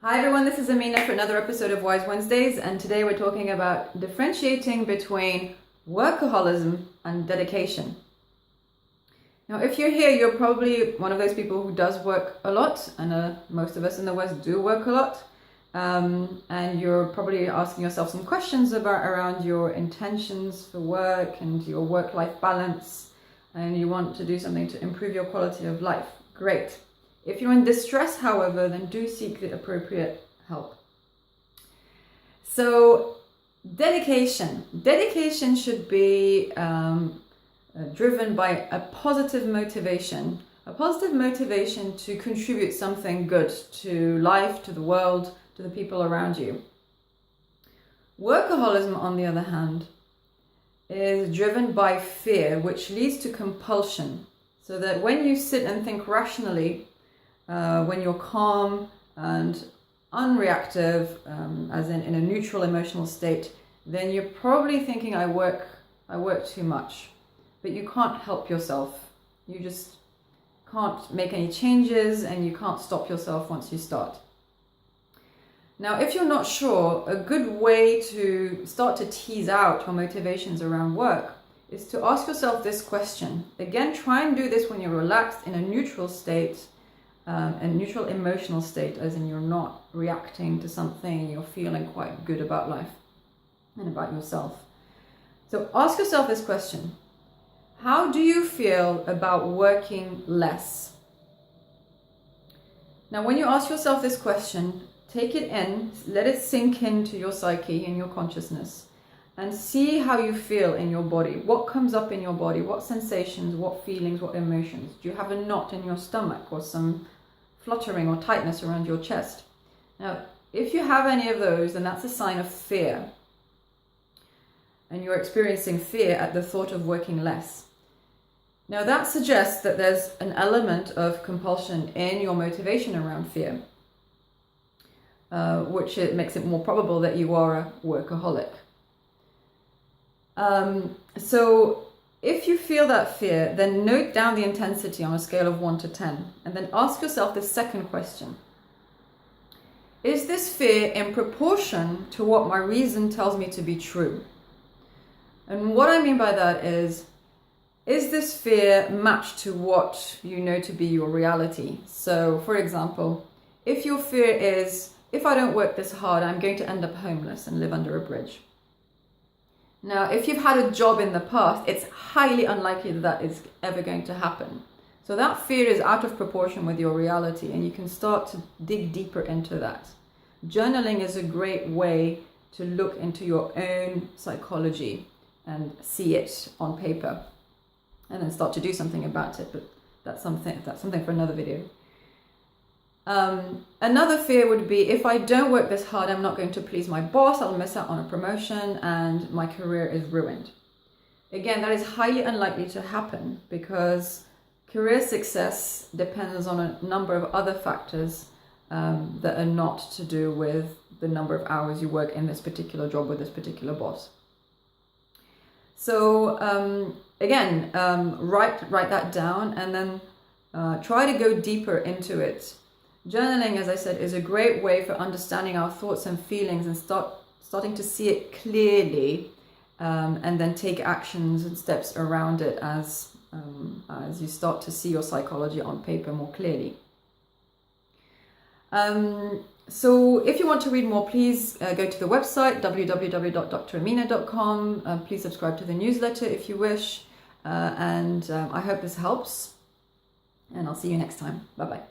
Hi everyone, this is Amina for another episode of Wise Wednesdays, and today we're talking about differentiating between workaholism and dedication. Now, if you're here, you're probably one of those people who does work a lot, and most of us in the West do work a lot, and you're probably asking yourself some questions around your intentions for work and your work-life balance, and you want to do something to improve your quality of life. Great. If you're in distress, however, then do seek the appropriate help. So, dedication. Dedication should be driven by a positive motivation to contribute something good to life, to the world, to the people around you. Workaholism, on the other hand, is driven by fear, which leads to compulsion. So that when you sit and think rationally, when you're calm and unreactive, as in a neutral emotional state, then you're probably thinking, I work too much. But you can't help yourself. You just can't make any changes, and you can't stop yourself once you start. Now, if you're not sure, a good way to start to tease out your motivations around work is to ask yourself this question. Again, try and do this when you're relaxed in a neutral state, a neutral emotional state, as in you're not reacting to something and you're feeling quite good about life and about yourself. So ask yourself this question. How do you feel about working less? Now, when you ask yourself this question, take it in, let it sink into your psyche and your consciousness, and see how you feel in your body. What comes up in your body? What sensations, what feelings, what emotions? Do you have a knot in your stomach or some fluttering or tightness around your chest? Now, if you have any of those, then that's a sign of fear. And you're experiencing fear at the thought of working less. Now, that suggests that there's an element of compulsion in your motivation around fear, which it makes it more probable that you are a workaholic. So if you feel that fear, then note down the intensity on a scale of 1 to 10, and then ask yourself this second question. Is this fear in proportion to what my reason tells me to be true? And what I mean by that is this fear matched to what you know to be your reality? So, for example, if your fear is, if I don't work this hard, I'm going to end up homeless and live under a bridge. Now, if you've had a job in the past, it's highly unlikely that is ever going to happen. So that fear is out of proportion with your reality, and you can start to dig deeper into that. Journaling is a great way to look into your own psychology and see it on paper, and then start to do something about it. But that's something for another video. Another fear would be, if I don't work this hard, I'm not going to please my boss, I'll miss out on a promotion and my career is ruined. Again, that is highly unlikely to happen because career success depends on a number of other factors that are not to do with the number of hours you work in this particular job with this particular boss. So again, write that down, and then try to go deeper into it. Journaling, as I said, is a great way for understanding our thoughts and feelings and starting to see it clearly, and then take actions and steps around it as you start to see your psychology on paper more clearly. So if you want to read more, please go to the website www.dramina.com. Please subscribe to the newsletter if you wish, and I hope this helps, and I'll see you next time. Bye-bye.